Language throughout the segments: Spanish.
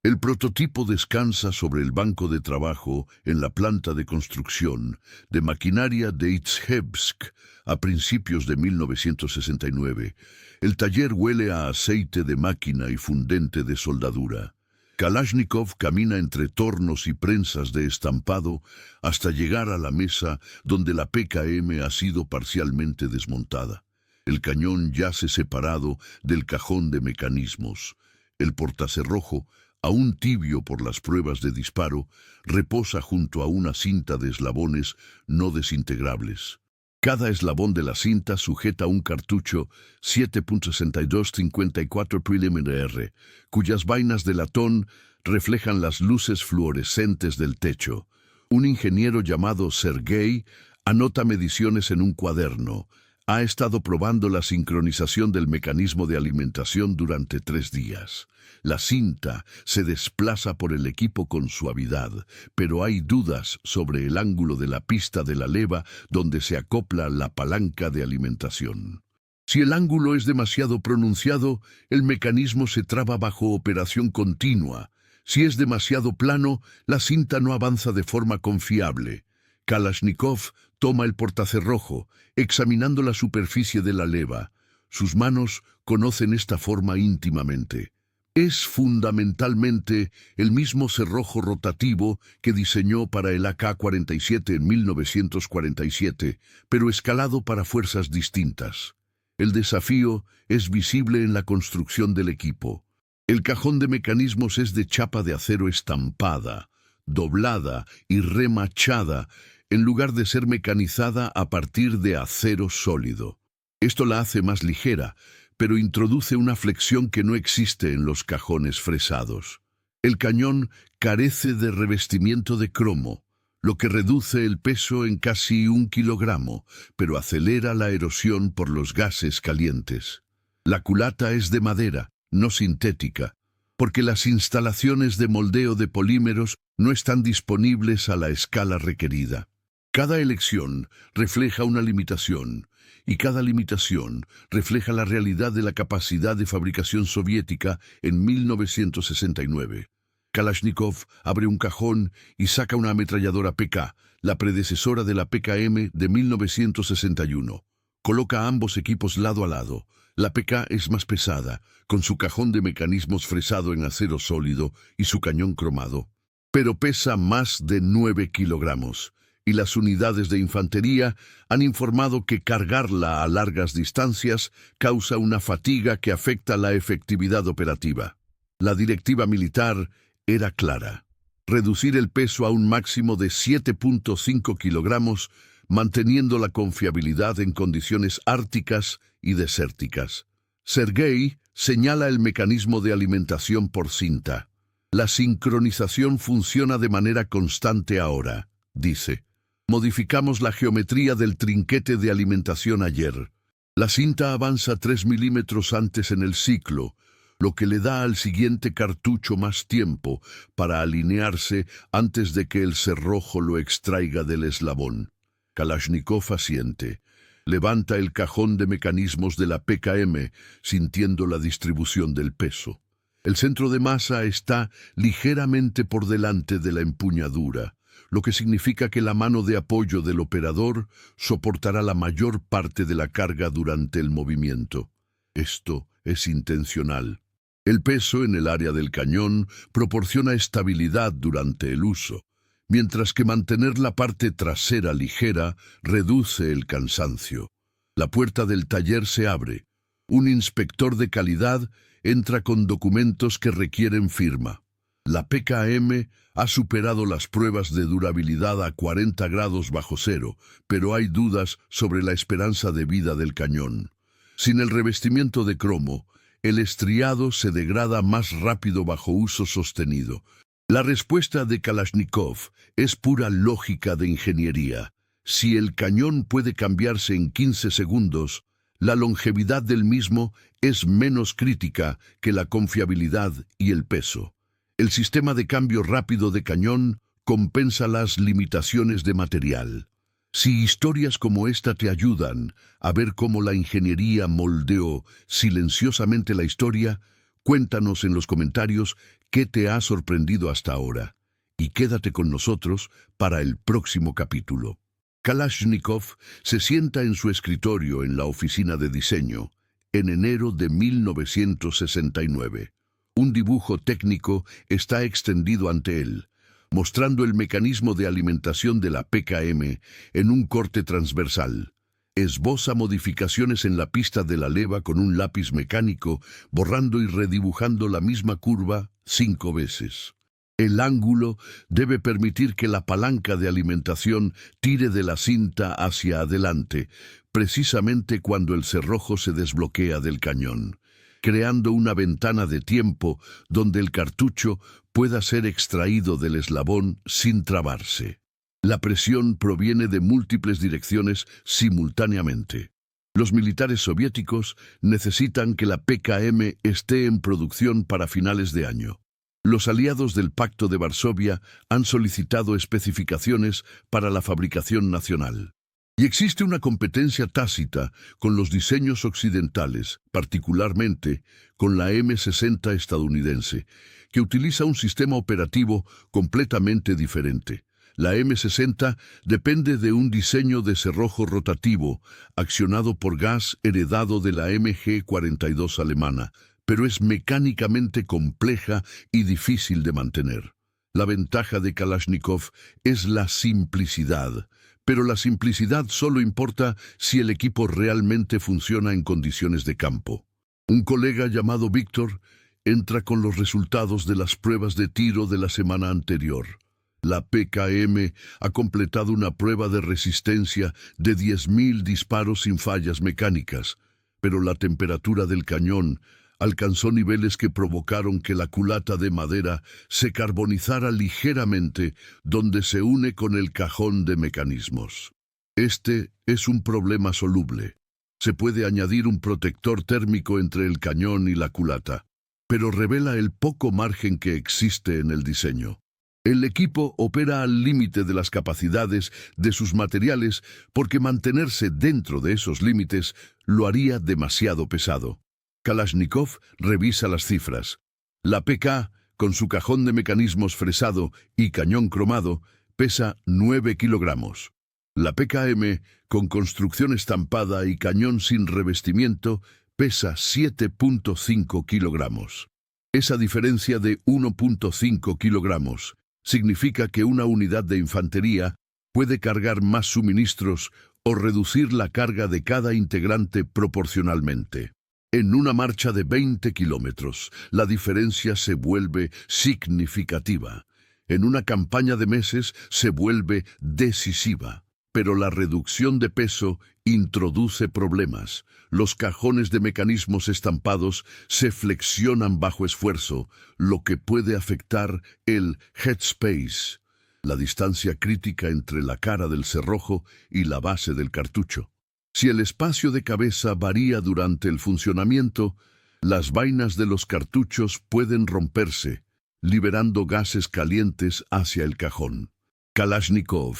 El prototipo descansa sobre el banco de trabajo en la planta de construcción de maquinaria de Izhevsk a principios de 1969. El taller huele a aceite de máquina y fundente de soldadura. Kalashnikov camina entre tornos y prensas de estampado hasta llegar a la mesa donde la PKM ha sido parcialmente desmontada. El cañón yace separado del cajón de mecanismos. El portacerrojo, aún tibio por las pruebas de disparo, reposa junto a una cinta de eslabones no desintegrables. Cada eslabón de la cinta sujeta un cartucho 7.6254 mm, cuyas vainas de latón reflejan las luces fluorescentes del techo. Un ingeniero llamado Sergei anota mediciones en un cuaderno. Ha estado probando la sincronización del mecanismo de alimentación durante 3 días. La cinta se desplaza por el equipo con suavidad, pero hay dudas sobre el ángulo de la pista de la leva donde se acopla la palanca de alimentación. Si el ángulo es demasiado pronunciado, el mecanismo se traba bajo operación continua. Si es demasiado plano, la cinta no avanza de forma confiable. Kalashnikov toma el portacerrojo, examinando la superficie de la leva. Sus manos conocen esta forma íntimamente. Es fundamentalmente el mismo cerrojo rotativo que diseñó para el AK-47 en 1947, pero escalado para fuerzas distintas. El desafío es visible en la construcción del equipo. El cajón de mecanismos es de chapa de acero estampada, doblada y remachada, en lugar de ser mecanizada a partir de acero sólido. Esto la hace más ligera, pero introduce una flexión que no existe en los cajones fresados. El cañón carece de revestimiento de cromo, lo que reduce el peso en casi 1 kilogramo, pero acelera la erosión por los gases calientes. La culata es de madera, no sintética, porque las instalaciones de moldeo de polímeros no están disponibles a la escala requerida. Cada elección refleja una limitación, y cada limitación refleja la realidad de la capacidad de fabricación soviética en 1969. Kalashnikov abre un cajón y saca una ametralladora PK, la predecesora de la PKM de 1961. Coloca ambos equipos lado a lado. La PK es más pesada, con su cajón de mecanismos fresado en acero sólido y su cañón cromado, pero pesa más de 9 kilogramos. Y las unidades de infantería han informado que cargarla a largas distancias causa una fatiga que afecta la efectividad operativa. La directiva militar era clara: reducir el peso a un máximo de 7.5 kilogramos, manteniendo la confiabilidad en condiciones árticas y desérticas. Sergei señala el mecanismo de alimentación por cinta. La sincronización funciona de manera constante ahora, dice. Modificamos la geometría del trinquete de alimentación ayer. La cinta avanza 3 milímetros antes en el ciclo, lo que le da al siguiente cartucho más tiempo para alinearse antes de que el cerrojo lo extraiga del eslabón. Kalashnikov asiente. Levanta el cajón de mecanismos de la PKM, sintiendo la distribución del peso. El centro de masa está ligeramente por delante de la empuñadura, lo que significa que la mano de apoyo del operador soportará la mayor parte de la carga durante el movimiento. Esto es intencional. El peso en el área del cañón proporciona estabilidad durante el uso, mientras que mantener la parte trasera ligera reduce el cansancio. La puerta del taller se abre. Un inspector de calidad entra con documentos que requieren firma. La PKM ha superado las pruebas de durabilidad a 40 grados bajo cero, pero hay dudas sobre la esperanza de vida del cañón. Sin el revestimiento de cromo, el estriado se degrada más rápido bajo uso sostenido. La respuesta de Kalashnikov es pura lógica de ingeniería. Si el cañón puede cambiarse en 15 segundos, la longevidad del mismo es menos crítica que la confiabilidad y el peso. El sistema de cambio rápido de cañón compensa las limitaciones de material. Si historias como esta te ayudan a ver cómo la ingeniería moldeó silenciosamente la historia, Cuéntanos en los comentarios qué te ha sorprendido hasta ahora. Y quédate con nosotros para el próximo capítulo. Kalashnikov se sienta en su escritorio en la oficina de diseño en enero de 1969. Un dibujo técnico está extendido ante él, mostrando el mecanismo de alimentación de la PKM en un corte transversal. Esboza modificaciones en la pista de la leva con un lápiz mecánico, borrando y redibujando la misma curva 5 veces. El ángulo debe permitir que la palanca de alimentación tire de la cinta hacia adelante, precisamente cuando el cerrojo se desbloquea del cañón, creando una ventana de tiempo donde el cartucho pueda ser extraído del eslabón sin trabarse. La presión proviene de múltiples direcciones simultáneamente. Los militares soviéticos necesitan que la PKM esté en producción para finales de año. Los aliados del Pacto de Varsovia han solicitado especificaciones para la fabricación nacional. Y existe una competencia tácita con los diseños occidentales, particularmente con la M60 estadounidense, que utiliza un sistema operativo completamente diferente. La M60 depende de un diseño de cerrojo rotativo, accionado por gas heredado de la MG-42 alemana, pero es mecánicamente compleja y difícil de mantener. La ventaja de Kalashnikov es la simplicidad, pero la simplicidad solo importa si el equipo realmente funciona en condiciones de campo. Un colega llamado Víctor entra con los resultados de las pruebas de tiro de la semana anterior. La PKM ha completado una prueba de resistencia de 10.000 disparos sin fallas mecánicas, pero la temperatura del cañón alcanzó niveles que provocaron que la culata de madera se carbonizara ligeramente donde se une con el cajón de mecanismos. Este es un problema soluble. Se puede añadir un protector térmico entre el cañón y la culata, pero revela el poco margen que existe en el diseño. El equipo opera al límite de las capacidades de sus materiales porque mantenerse dentro de esos límites lo haría demasiado pesado. Kalashnikov revisa las cifras. La PK, con su cajón de mecanismos fresado y cañón cromado, pesa 9 kilogramos. La PKM, con construcción estampada y cañón sin revestimiento, pesa 7.5 kilogramos. Esa diferencia de 1.5 kilogramos significa que una unidad de infantería puede cargar más suministros o reducir la carga de cada integrante proporcionalmente. En una marcha de 20 kilómetros, la diferencia se vuelve significativa. En una campaña de meses se vuelve decisiva. Pero la reducción de peso introduce problemas. Los cajones de mecanismos estampados se flexionan bajo esfuerzo, lo que puede afectar el headspace, la distancia crítica entre la cara del cerrojo y la base del cartucho. Si el espacio de cabeza varía durante el funcionamiento, las vainas de los cartuchos pueden romperse, liberando gases calientes hacia el cajón. Kalashnikov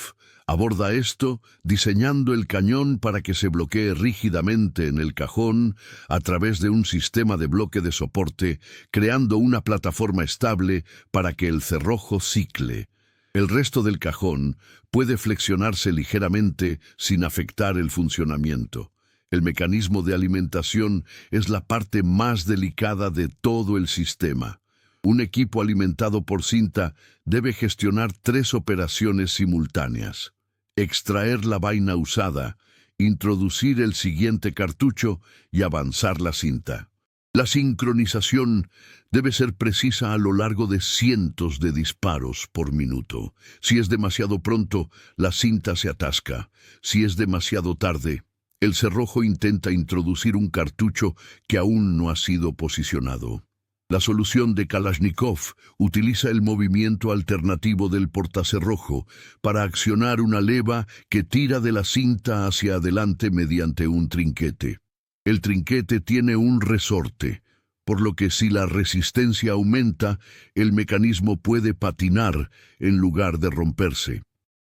aborda esto diseñando el cañón para que se bloquee rígidamente en el cajón a través de un sistema de bloque de soporte, creando una plataforma estable para que el cerrojo cicle. El resto del cajón puede flexionarse ligeramente sin afectar el funcionamiento. El mecanismo de alimentación es la parte más delicada de todo el sistema. Un equipo alimentado por cinta debe gestionar 3 operaciones simultáneas: extraer la vaina usada, introducir el siguiente cartucho y avanzar la cinta. La sincronización debe ser precisa a lo largo de cientos de disparos por minuto. Si es demasiado pronto, la cinta se atasca. Si es demasiado tarde, el cerrojo intenta introducir un cartucho que aún no ha sido posicionado. La solución de Kalashnikov utiliza el movimiento alternativo del portacerrojo para accionar una leva que tira de la cinta hacia adelante mediante un trinquete. El trinquete tiene un resorte, por lo que si la resistencia aumenta, el mecanismo puede patinar en lugar de romperse.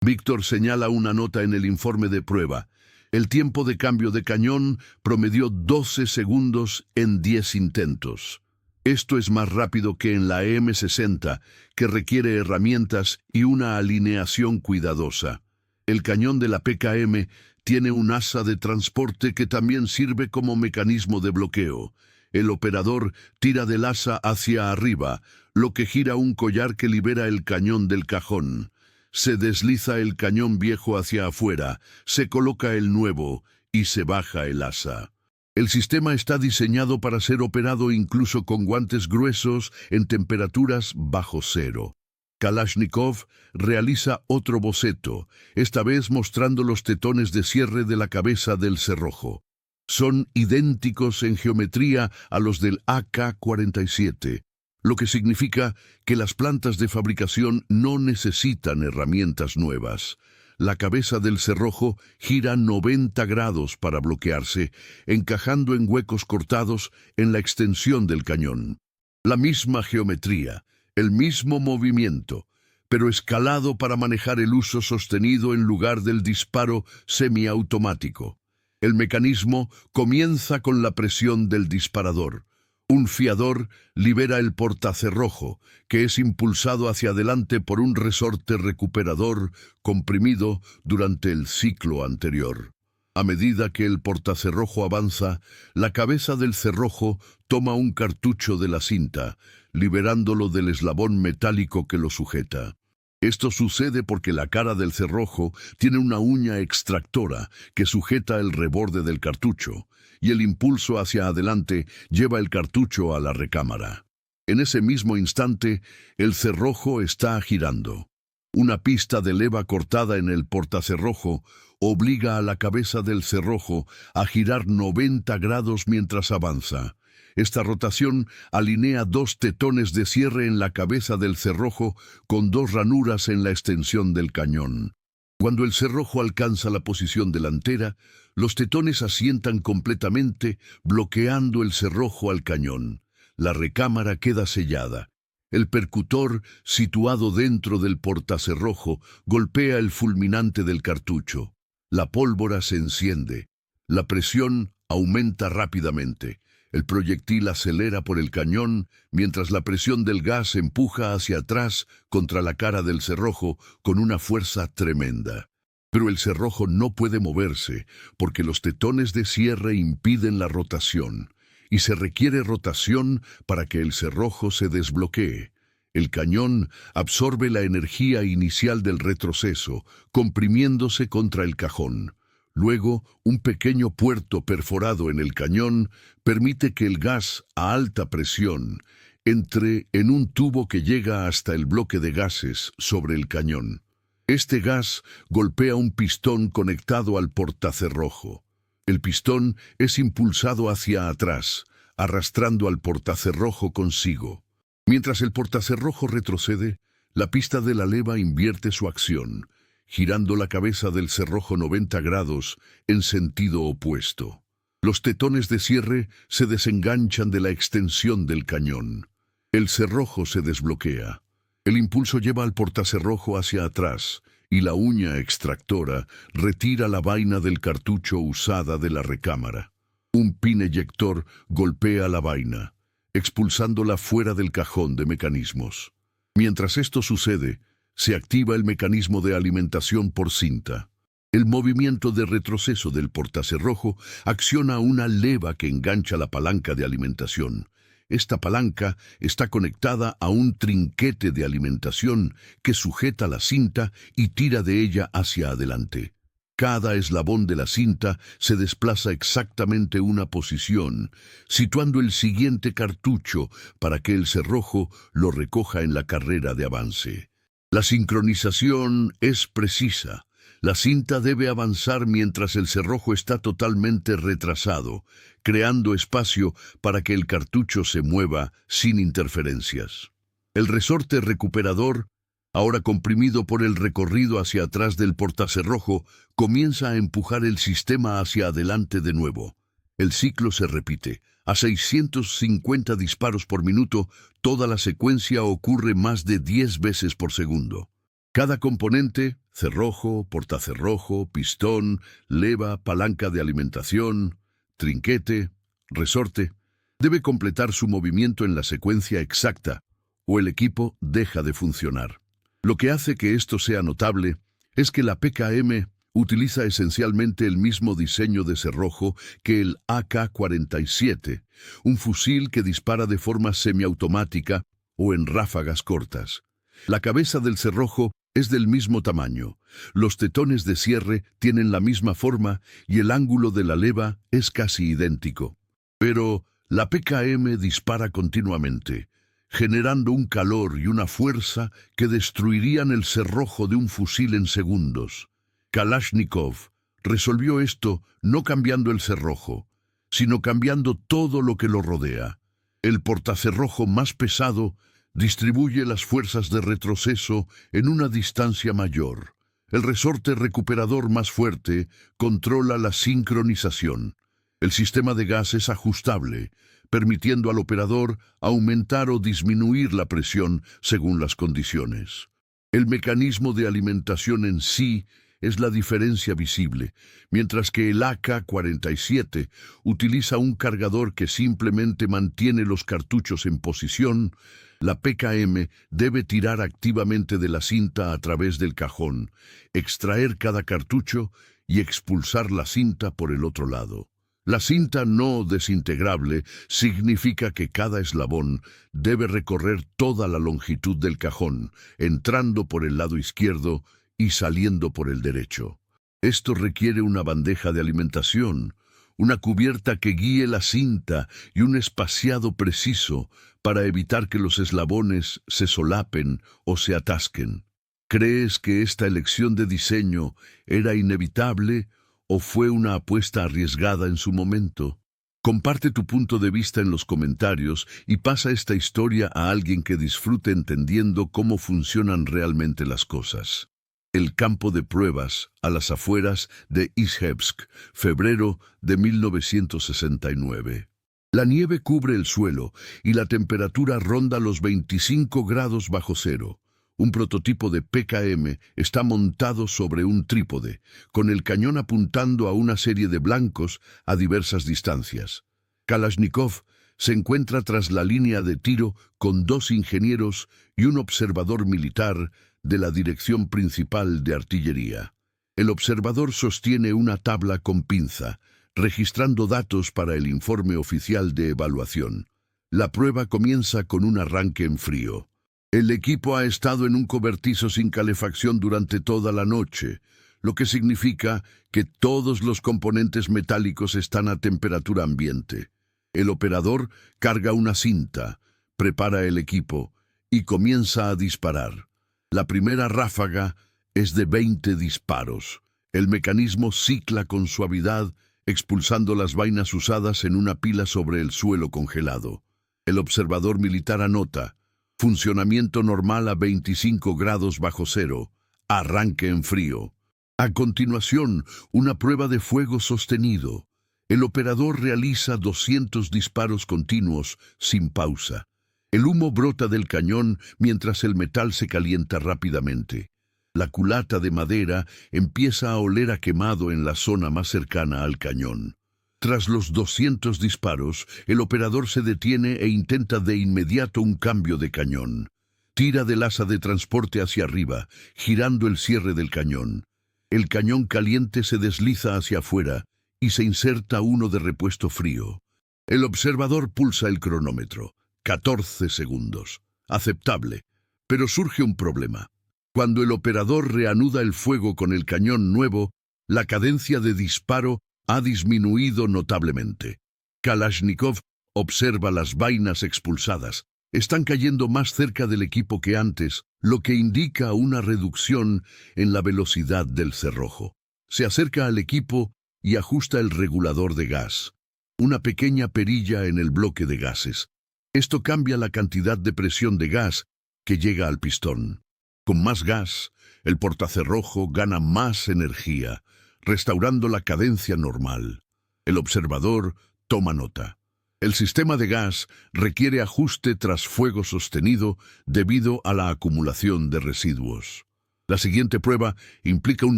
Víctor señala una nota en el informe de prueba. El tiempo de cambio de cañón promedió 12 segundos en 10 intentos. Esto es más rápido que en la M60, que requiere herramientas y una alineación cuidadosa. El cañón de la PKM tiene un asa de transporte que también sirve como mecanismo de bloqueo. El operador tira del asa hacia arriba, lo que gira un collar que libera el cañón del cajón. Se desliza el cañón viejo hacia afuera, se coloca el nuevo y se baja el asa. El sistema está diseñado para ser operado incluso con guantes gruesos en temperaturas bajo cero. Kalashnikov realiza otro boceto, esta vez mostrando los tetones de cierre de la cabeza del cerrojo. Son idénticos en geometría a los del AK-47, lo que significa que las plantas de fabricación no necesitan herramientas nuevas. La cabeza del cerrojo gira 90 grados para bloquearse, encajando en huecos cortados en la extensión del cañón. La misma geometría, el mismo movimiento, pero escalado para manejar el uso sostenido en lugar del disparo semiautomático. El mecanismo comienza con la presión del disparador. Un fiador libera el portacerrojo, que es impulsado hacia adelante por un resorte recuperador comprimido durante el ciclo anterior. A medida que el portacerrojo avanza, la cabeza del cerrojo toma un cartucho de la cinta, liberándolo del eslabón metálico que lo sujeta. Esto sucede porque la cara del cerrojo tiene una uña extractora que sujeta el reborde del cartucho, y el impulso hacia adelante lleva el cartucho a la recámara. En ese mismo instante, el cerrojo está girando. Una pista de leva cortada en el portacerrojo obliga a la cabeza del cerrojo a girar 90 grados mientras avanza. Esta rotación alinea dos tetones de cierre en la cabeza del cerrojo con dos ranuras en la extensión del cañón. Cuando el cerrojo alcanza la posición delantera, los tetones asientan completamente, bloqueando el cerrojo al cañón. La recámara queda sellada. El percutor, situado dentro del portacerrojo, golpea el fulminante del cartucho. La pólvora se enciende. La presión aumenta rápidamente. El proyectil acelera por el cañón, mientras la presión del gas empuja hacia atrás contra la cara del cerrojo con una fuerza tremenda. Pero el cerrojo no puede moverse, porque los tetones de cierre impiden la rotación, y se requiere rotación para que el cerrojo se desbloquee. El cañón absorbe la energía inicial del retroceso, comprimiéndose contra el cajón. Luego, un pequeño puerto perforado en el cañón permite que el gas a alta presión entre en un tubo que llega hasta el bloque de gases sobre el cañón. Este gas golpea un pistón conectado al portacerrojo. El pistón es impulsado hacia atrás, arrastrando al portacerrojo consigo. Mientras el portacerrojo retrocede, la pista de la leva invierte su acción, girando la cabeza del cerrojo 90 grados en sentido opuesto. Los tetones de cierre se desenganchan de la extensión del cañón. El cerrojo se desbloquea. El impulso lleva al portacerrojo hacia atrás y la uña extractora retira la vaina del cartucho usada de la recámara. Un pin eyector golpea la vaina, expulsándola fuera del cajón de mecanismos. Mientras esto sucede, se activa el mecanismo de alimentación por cinta. El movimiento de retroceso del portacerrojo acciona una leva que engancha la palanca de alimentación. Esta palanca está conectada a un trinquete de alimentación que sujeta la cinta y tira de ella hacia adelante. Cada eslabón de la cinta se desplaza exactamente una posición, situando el siguiente cartucho para que el cerrojo lo recoja en la carrera de avance. La sincronización es precisa. La cinta debe avanzar mientras el cerrojo está totalmente retrasado, creando espacio para que el cartucho se mueva sin interferencias. El resorte recuperador, ahora comprimido por el recorrido hacia atrás del portacerrojo, comienza a empujar el sistema hacia adelante de nuevo. El ciclo se repite. A 650 disparos por minuto, toda la secuencia ocurre más de 10 veces por segundo. Cada componente, cerrojo, portacerrojo, pistón, leva, palanca de alimentación, trinquete, resorte, Debe completar su movimiento en la secuencia exacta, o el equipo deja de funcionar. Lo que hace que esto sea notable es que la PKM utiliza esencialmente el mismo diseño de cerrojo que el AK-47, un fusil que dispara de forma semiautomática o en ráfagas cortas. La cabeza del cerrojo es del mismo tamaño, los tetones de cierre tienen la misma forma y el ángulo de la leva es casi idéntico. Pero la PKM dispara continuamente, generando un calor y una fuerza que destruirían el cerrojo de un fusil en segundos. Kalashnikov resolvió esto no cambiando el cerrojo, sino cambiando todo lo que lo rodea. El portacerrojo más pesado distribuye las fuerzas de retroceso en una distancia mayor. El resorte recuperador más fuerte controla la sincronización. El sistema de gas es ajustable, permitiendo al operador aumentar o disminuir la presión según las condiciones. El mecanismo de alimentación en sí es la diferencia visible, mientras que el AK-47 utiliza un cargador que simplemente mantiene los cartuchos en posición. La PKM debe tirar activamente de la cinta a través del cajón, extraer cada cartucho y expulsar la cinta por el otro lado. La cinta no desintegrable significa que cada eslabón debe recorrer toda la longitud del cajón, entrando por el lado izquierdo y saliendo por el derecho. Esto requiere una bandeja de alimentación, una cubierta que guíe la cinta y un espaciado preciso para evitar que los eslabones se solapen o se atasquen. ¿Crees que esta elección de diseño era inevitable o fue una apuesta arriesgada en su momento? Comparte tu punto de vista en los comentarios y pasa esta historia a alguien que disfrute entendiendo cómo funcionan realmente las cosas. El campo de pruebas a las afueras de Izhevsk, febrero de 1969. La nieve cubre el suelo y la temperatura ronda los 25 grados bajo cero. Un prototipo de PKM está montado sobre un trípode, con el cañón apuntando a una serie de blancos a diversas distancias. Kalashnikov se encuentra tras la línea de tiro con 2 ingenieros y un observador militar de la Dirección Principal de Artillería. El observador sostiene una tabla con pinza, registrando datos para el informe oficial de evaluación. La prueba comienza con un arranque en frío. El equipo ha estado en un cobertizo sin calefacción durante toda la noche, lo que significa que todos los componentes metálicos están a temperatura ambiente. El operador carga una cinta, prepara el equipo y comienza a disparar. La primera ráfaga es de 20 disparos. El mecanismo cicla con suavidad, expulsando las vainas usadas en una pila sobre el suelo congelado. El observador militar anota: funcionamiento normal a 25 grados bajo cero. Arranque en frío. A continuación, una prueba de fuego sostenido. El operador realiza 200 disparos continuos, sin pausa. El humo brota del cañón mientras el metal se calienta rápidamente. La culata de madera empieza a oler a quemado en la zona más cercana al cañón. Tras los 200 disparos, el operador se detiene e intenta de inmediato un cambio de cañón. Tira del asa de transporte hacia arriba, girando el cierre del cañón. El cañón caliente se desliza hacia afuera y se inserta uno de repuesto frío. El observador pulsa el cronómetro. 14 segundos. Aceptable. Pero surge un problema. Cuando el operador reanuda el fuego con el cañón nuevo, la cadencia de disparo ha disminuido notablemente. Kalashnikov observa las vainas expulsadas. Están cayendo más cerca del equipo que antes, lo que indica una reducción en la velocidad del cerrojo. Se acerca al equipo y ajusta el regulador de gas. Una pequeña perilla en el bloque de gases. Esto cambia la cantidad de presión de gas que llega al pistón. Con más gas, el portacerrojo gana más energía, restaurando la cadencia normal. El observador toma nota. El sistema de gas requiere ajuste tras fuego sostenido debido a la acumulación de residuos. La siguiente prueba implica un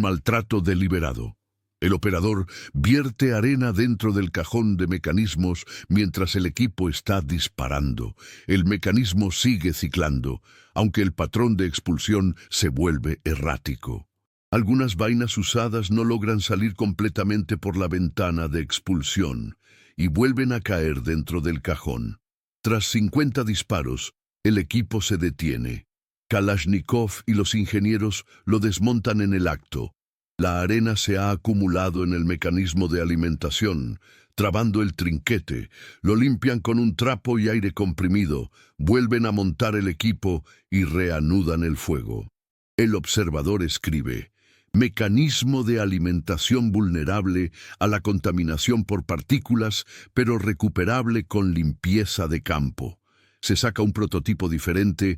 maltrato deliberado. El operador vierte arena dentro del cajón de mecanismos mientras el equipo está disparando. El mecanismo sigue ciclando, aunque el patrón de expulsión se vuelve errático. Algunas vainas usadas no logran salir completamente por la ventana de expulsión y vuelven a caer dentro del cajón. Tras 50 disparos, el equipo se detiene. Kalashnikov y los ingenieros lo desmontan en el acto. La arena se ha acumulado en el mecanismo de alimentación, trabando el trinquete, lo limpian con un trapo y aire comprimido, vuelven a montar el equipo y reanudan el fuego. El observador escribe: mecanismo de alimentación vulnerable a la contaminación por partículas, pero recuperable con limpieza de campo. Se saca un prototipo diferente,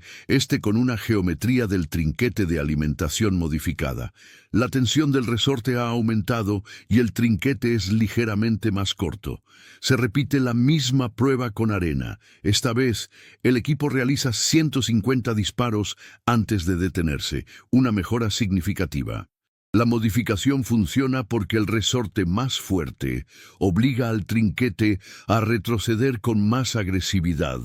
con una geometría del trinquete de alimentación modificada. La tensión del resorte ha aumentado y el trinquete es ligeramente más corto. Se repite la misma prueba con arena. Esta vez, el equipo realiza 150 disparos antes de detenerse, una mejora significativa. La modificación funciona porque el resorte más fuerte obliga al trinquete a retroceder con más agresividad,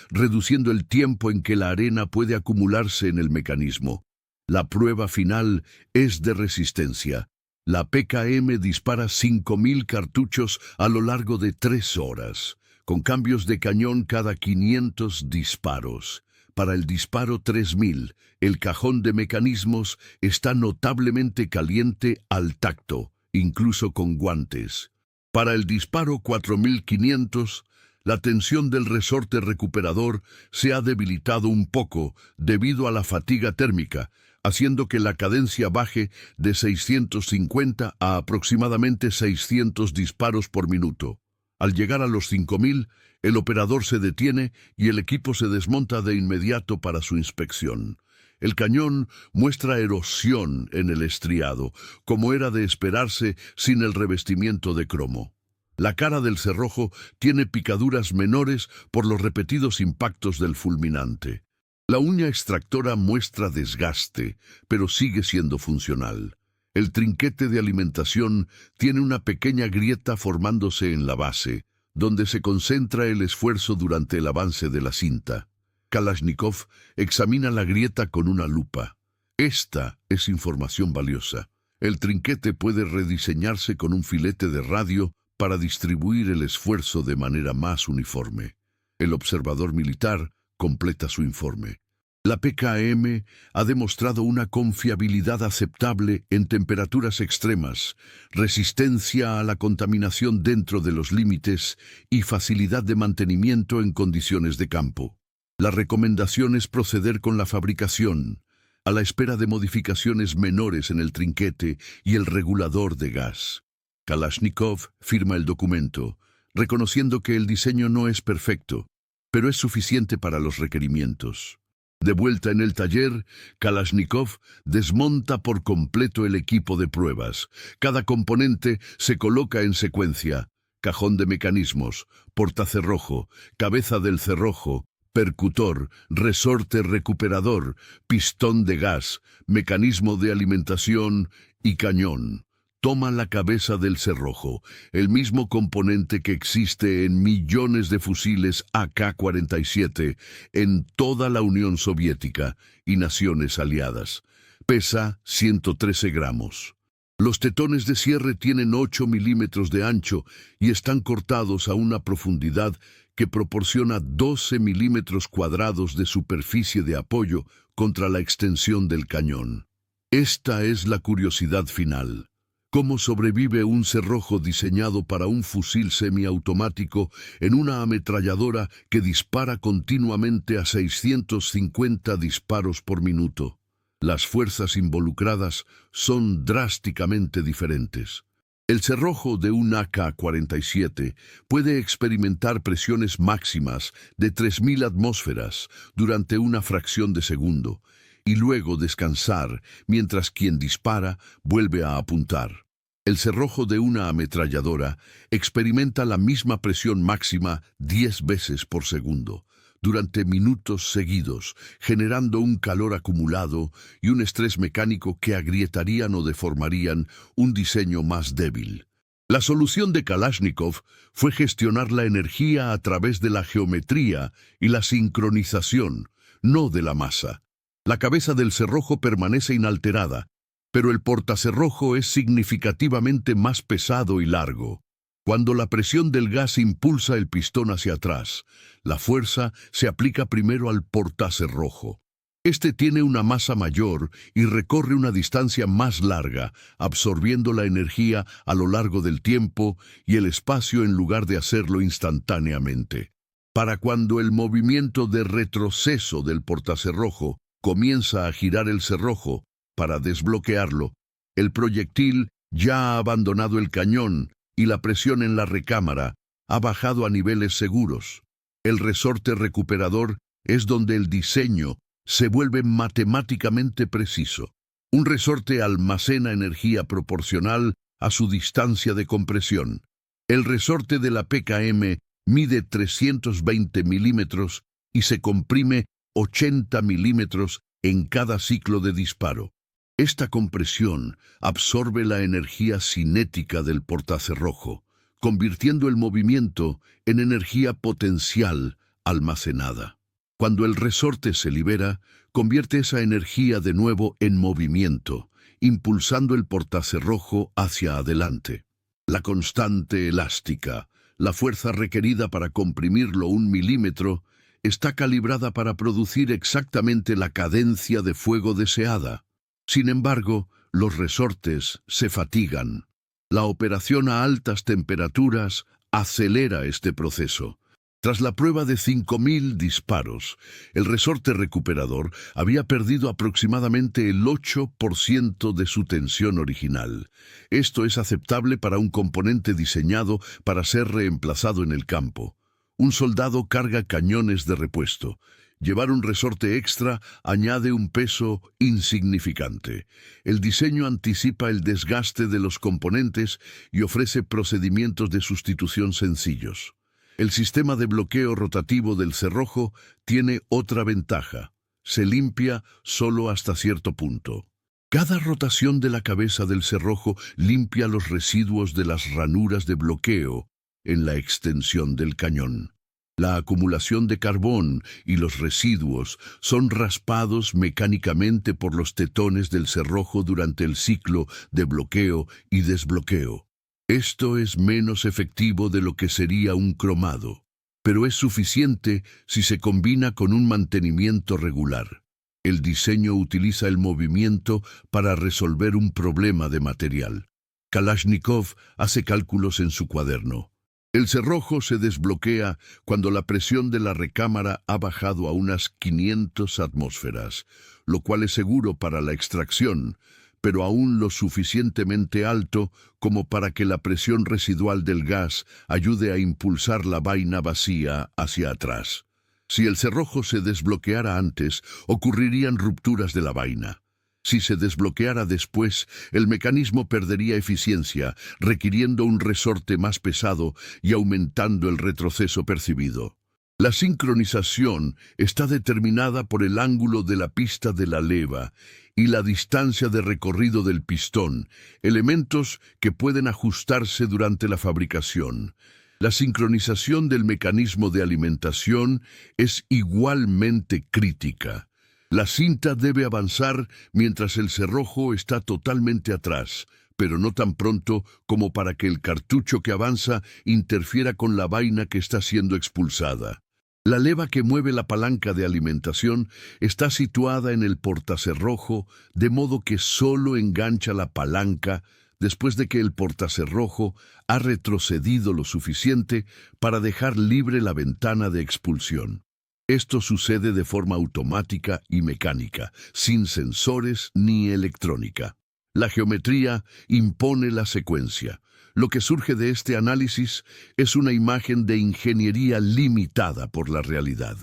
reduciendo el tiempo en que la arena puede acumularse en el mecanismo. La prueba final es de resistencia. La PKM dispara 5.000 cartuchos a lo largo de 3 horas, con cambios de cañón cada 500 disparos. Para el disparo 3000, el cajón de mecanismos está notablemente caliente al tacto, incluso con guantes. Para el disparo 4500, la tensión del resorte recuperador se ha debilitado un poco debido a la fatiga térmica, haciendo que la cadencia baje de 650 a aproximadamente 600 disparos por minuto. Al llegar a los 5000, el operador se detiene y el equipo se desmonta de inmediato para su inspección. El cañón muestra erosión en el estriado, como era de esperarse sin el revestimiento de cromo. La cara del cerrojo tiene picaduras menores por los repetidos impactos del fulminante. La uña extractora muestra desgaste, pero sigue siendo funcional. El trinquete de alimentación tiene una pequeña grieta formándose en la base, donde se concentra el esfuerzo durante el avance de la cinta. Kalashnikov examina la grieta con una lupa. Esta es información valiosa. El trinquete puede rediseñarse con un filete de radio para distribuir el esfuerzo de manera más uniforme. El observador militar completa su informe. La PKM ha demostrado una confiabilidad aceptable en temperaturas extremas, resistencia a la contaminación dentro de los límites y facilidad de mantenimiento en condiciones de campo. La recomendación es proceder con la fabricación, a la espera de modificaciones menores en el trinquete y el regulador de gas. Kalashnikov firma el documento, reconociendo que el diseño no es perfecto, pero es suficiente para los requerimientos. De vuelta en el taller, Kalashnikov desmonta por completo el equipo de pruebas. Cada componente se coloca en secuencia: cajón de mecanismos, portacerrojo, cabeza del cerrojo, percutor, resorte recuperador, pistón de gas, mecanismo de alimentación y cañón. Toma la cabeza del cerrojo, el mismo componente que existe en millones de fusiles AK-47 en toda la Unión Soviética y naciones aliadas. Pesa 113 gramos. Los tetones de cierre tienen 8 milímetros de ancho y están cortados a una profundidad que proporciona 12 milímetros cuadrados de superficie de apoyo contra la extensión del cañón. Esta es la curiosidad final. ¿Cómo sobrevive un cerrojo diseñado para un fusil semiautomático en una ametralladora que dispara continuamente a 650 disparos por minuto? Las fuerzas involucradas son drásticamente diferentes. El cerrojo de un AK-47 puede experimentar presiones máximas de 3000 atmósferas durante una fracción de segundo, y luego descansar mientras quien dispara vuelve a apuntar. El cerrojo de una ametralladora experimenta la misma presión máxima 10 veces por segundo. durante minutos seguidos, generando un calor acumulado y un estrés mecánico que agrietarían o deformarían un diseño más débil. La solución de Kalashnikov fue gestionar la energía a través de la geometría y la sincronización, no de la masa. La cabeza del cerrojo permanece inalterada, pero el portacerrojo es significativamente más pesado y largo. Cuando la presión del gas impulsa el pistón hacia atrás, la fuerza se aplica primero al portacerrojo. Este tiene una masa mayor y recorre una distancia más larga, absorbiendo la energía a lo largo del tiempo y el espacio en lugar de hacerlo instantáneamente. Para cuando el movimiento de retroceso del portacerrojo comienza a girar el cerrojo para desbloquearlo, el proyectil ya ha abandonado el cañón y la presión en la recámara ha bajado a niveles seguros. El resorte recuperador es donde el diseño se vuelve matemáticamente preciso. Un resorte almacena energía proporcional a su distancia de compresión. El resorte de la PKM mide 320 milímetros y se comprime 80 milímetros en cada ciclo de disparo. Esta compresión absorbe la energía cinética del portacerrojo, convirtiendo el movimiento en energía potencial almacenada. Cuando el resorte se libera, convierte esa energía de nuevo en movimiento, impulsando el portacerrojo hacia adelante. La constante elástica, la fuerza requerida para comprimirlo 1 milímetro, está calibrada para producir exactamente la cadencia de fuego deseada. Sin embargo, los resortes se fatigan. La operación a altas temperaturas acelera este proceso. Tras la prueba de 5.000 disparos, el resorte recuperador había perdido aproximadamente el 8% de su tensión original. Esto es aceptable para un componente diseñado para ser reemplazado en el campo. Un soldado carga cañones de repuesto. Llevar un resorte extra añade un peso insignificante. El diseño anticipa el desgaste de los componentes y ofrece procedimientos de sustitución sencillos. El sistema de bloqueo rotativo del cerrojo tiene otra ventaja. Se limpia solo hasta cierto punto. Cada rotación de la cabeza del cerrojo limpia los residuos de las ranuras de bloqueo en la extensión del cañón. La acumulación de carbón y los residuos son raspados mecánicamente por los tetones del cerrojo durante el ciclo de bloqueo y desbloqueo. Esto es menos efectivo de lo que sería un cromado, pero es suficiente si se combina con un mantenimiento regular. El diseño utiliza el movimiento para resolver un problema de material. Kalashnikov hace cálculos en su cuaderno. El cerrojo se desbloquea cuando la presión de la recámara ha bajado a unas 500 atmósferas, lo cual es seguro para la extracción, pero aún lo suficientemente alto como para que la presión residual del gas ayude a impulsar la vaina vacía hacia atrás. Si el cerrojo se desbloqueara antes, ocurrirían rupturas de la vaina. Si se desbloqueara después, el mecanismo perdería eficiencia, requiriendo un resorte más pesado y aumentando el retroceso percibido. La sincronización está determinada por el ángulo de la pista de la leva y la distancia de recorrido del pistón, elementos que pueden ajustarse durante la fabricación. La sincronización del mecanismo de alimentación es igualmente crítica. La cinta debe avanzar mientras el cerrojo está totalmente atrás, pero no tan pronto como para que el cartucho que avanza interfiera con la vaina que está siendo expulsada. La leva que mueve la palanca de alimentación está situada en el portacerrojo, de modo que solo engancha la palanca después de que el portacerrojo ha retrocedido lo suficiente para dejar libre la ventana de expulsión. Esto sucede de forma automática y mecánica, sin sensores ni electrónica. La geometría impone la secuencia. Lo que surge de este análisis es una imagen de ingeniería limitada por la realidad.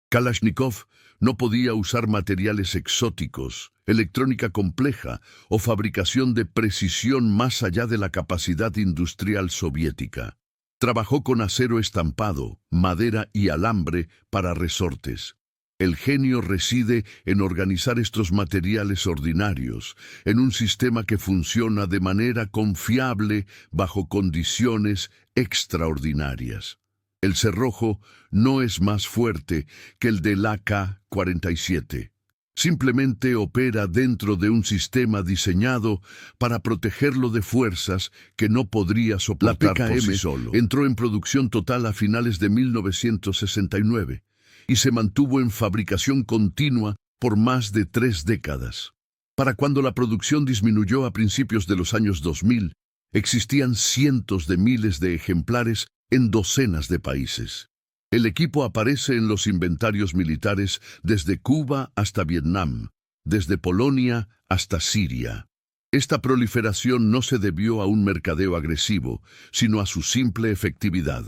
Kalashnikov no podía usar materiales exóticos, electrónica compleja o fabricación de precisión más allá de la capacidad industrial soviética. Trabajó con acero estampado, madera y alambre para resortes. El genio reside en organizar estos materiales ordinarios en un sistema que funciona de manera confiable bajo condiciones extraordinarias. El cerrojo no es más fuerte que el del AK-47. Simplemente opera dentro de un sistema diseñado para protegerlo de fuerzas que no podría soportar por sí solo. Entró en producción total a finales de 1969 y se mantuvo en fabricación continua por más de 3 décadas. Para cuando la producción disminuyó a principios de los años 2000, existían cientos de miles de ejemplares en docenas de países. El equipo aparece en los inventarios militares desde Cuba hasta Vietnam, desde Polonia hasta Siria. Esta proliferación no se debió a un mercadeo agresivo, sino a su simple efectividad.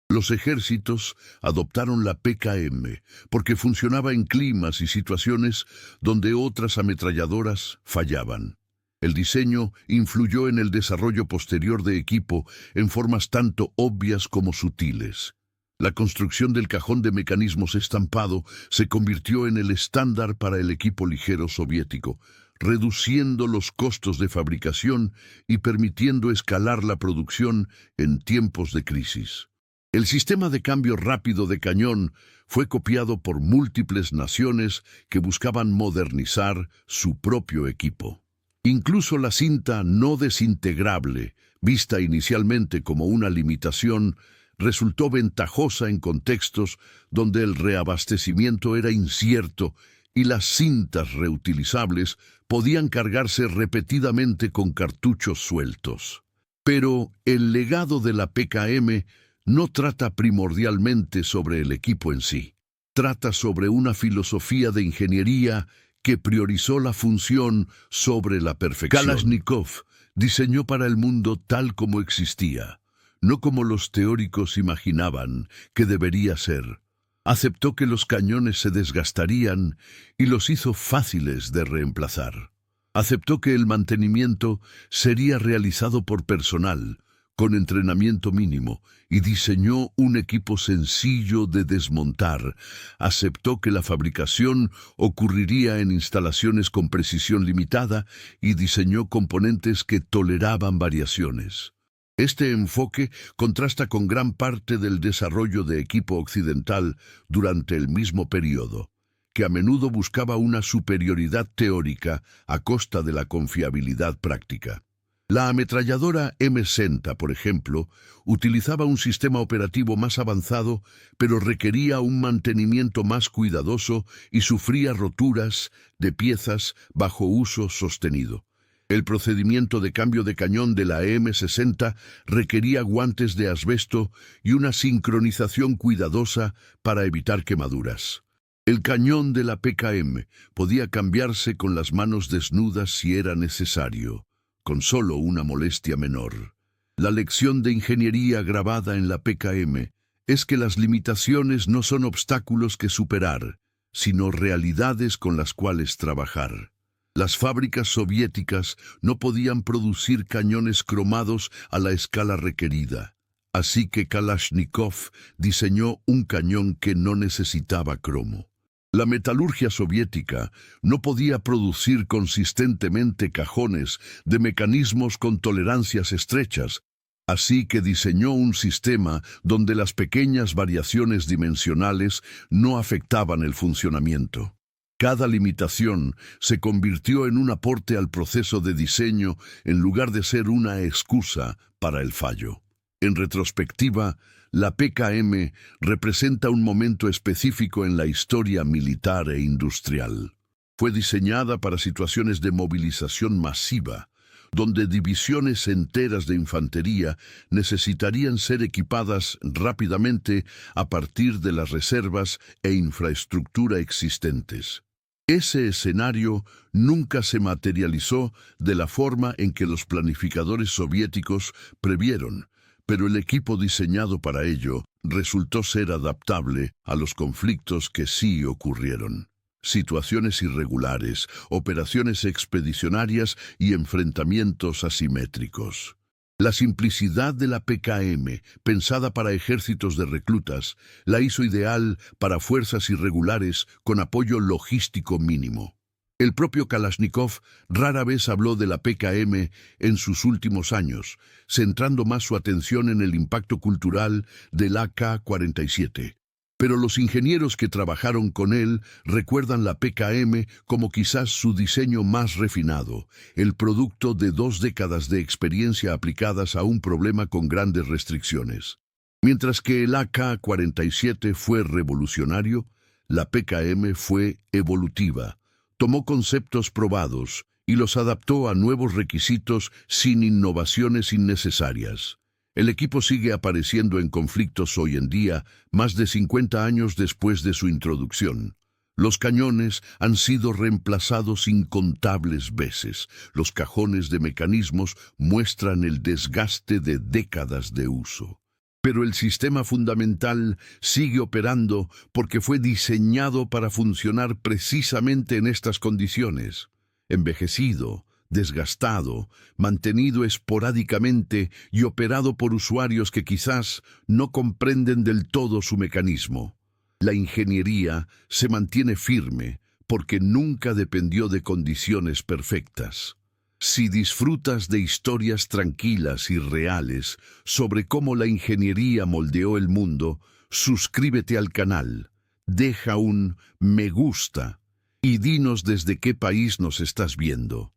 Los ejércitos adoptaron la PKM porque funcionaba en climas y situaciones donde otras ametralladoras fallaban. El diseño influyó en el desarrollo posterior de equipo en formas tanto obvias como sutiles. La construcción del cajón de mecanismos estampado se convirtió en el estándar para el equipo ligero soviético, reduciendo los costos de fabricación y permitiendo escalar la producción en tiempos de crisis. El sistema de cambio rápido de cañón fue copiado por múltiples naciones que buscaban modernizar su propio equipo. Incluso la cinta no desintegrable, vista inicialmente como una limitación, resultó ventajosa en contextos donde el reabastecimiento era incierto y las cintas reutilizables podían cargarse repetidamente con cartuchos sueltos. Pero el legado de la PKM no trata primordialmente sobre el equipo en sí. Trata sobre una filosofía de ingeniería que priorizó la función sobre la perfección. Kalashnikov diseñó para el mundo tal como existía, no como los teóricos imaginaban que debería ser. Aceptó que los cañones se desgastarían y los hizo fáciles de reemplazar. Aceptó que el mantenimiento sería realizado por personal, con entrenamiento mínimo, y diseñó un equipo sencillo de desmontar. Aceptó que la fabricación ocurriría en instalaciones con precisión limitada y diseñó componentes que toleraban variaciones. Este enfoque contrasta con gran parte del desarrollo de equipo occidental durante el mismo periodo, que a menudo buscaba una superioridad teórica a costa de la confiabilidad práctica. La ametralladora M60, por ejemplo, utilizaba un sistema operativo más avanzado, pero requería un mantenimiento más cuidadoso y sufría roturas de piezas bajo uso sostenido. El procedimiento de cambio de cañón de la M60 requería guantes de asbesto y una sincronización cuidadosa para evitar quemaduras. El cañón de la PKM podía cambiarse con las manos desnudas si era necesario, con solo una molestia menor. La lección de ingeniería grabada en la PKM es que las limitaciones no son obstáculos que superar, sino realidades con las cuales trabajar. Las fábricas soviéticas no podían producir cañones cromados a la escala requerida, así que Kalashnikov diseñó un cañón que no necesitaba cromo. La metalurgia soviética no podía producir consistentemente cajones de mecanismos con tolerancias estrechas, así que diseñó un sistema donde las pequeñas variaciones dimensionales no afectaban el funcionamiento. Cada limitación se convirtió en un aporte al proceso de diseño en lugar de ser una excusa para el fallo. En retrospectiva, la PKM representa un momento específico en la historia militar e industrial. Fue diseñada para situaciones de movilización masiva, donde divisiones enteras de infantería necesitarían ser equipadas rápidamente a partir de las reservas e infraestructura existentes. Ese escenario nunca se materializó de la forma en que los planificadores soviéticos previeron, pero el equipo diseñado para ello resultó ser adaptable a los conflictos que sí ocurrieron. Situaciones irregulares, operaciones expedicionarias y enfrentamientos asimétricos. La simplicidad de la PKM, pensada para ejércitos de reclutas, la hizo ideal para fuerzas irregulares con apoyo logístico mínimo. El propio Kalashnikov rara vez habló de la PKM en sus últimos años, centrando más su atención en el impacto cultural del AK-47. Pero los ingenieros que trabajaron con él recuerdan la PKM como quizás su diseño más refinado, el producto de 2 décadas de experiencia aplicadas a un problema con grandes restricciones. Mientras que el AK-47 fue revolucionario, la PKM fue evolutiva. Tomó conceptos probados y los adaptó a nuevos requisitos sin innovaciones innecesarias. El equipo sigue apareciendo en conflictos hoy en día, más de 50 años después de su introducción. Los cañones han sido reemplazados incontables veces. Los cajones de mecanismos muestran el desgaste de décadas de uso. Pero el sistema fundamental sigue operando porque fue diseñado para funcionar precisamente en estas condiciones. Envejecido, desgastado, mantenido esporádicamente y operado por usuarios que quizás no comprenden del todo su mecanismo. La ingeniería se mantiene firme porque nunca dependió de condiciones perfectas. Si disfrutas de historias tranquilas y reales sobre cómo la ingeniería moldeó el mundo, suscríbete al canal, deja un me gusta y dinos desde qué país nos estás viendo.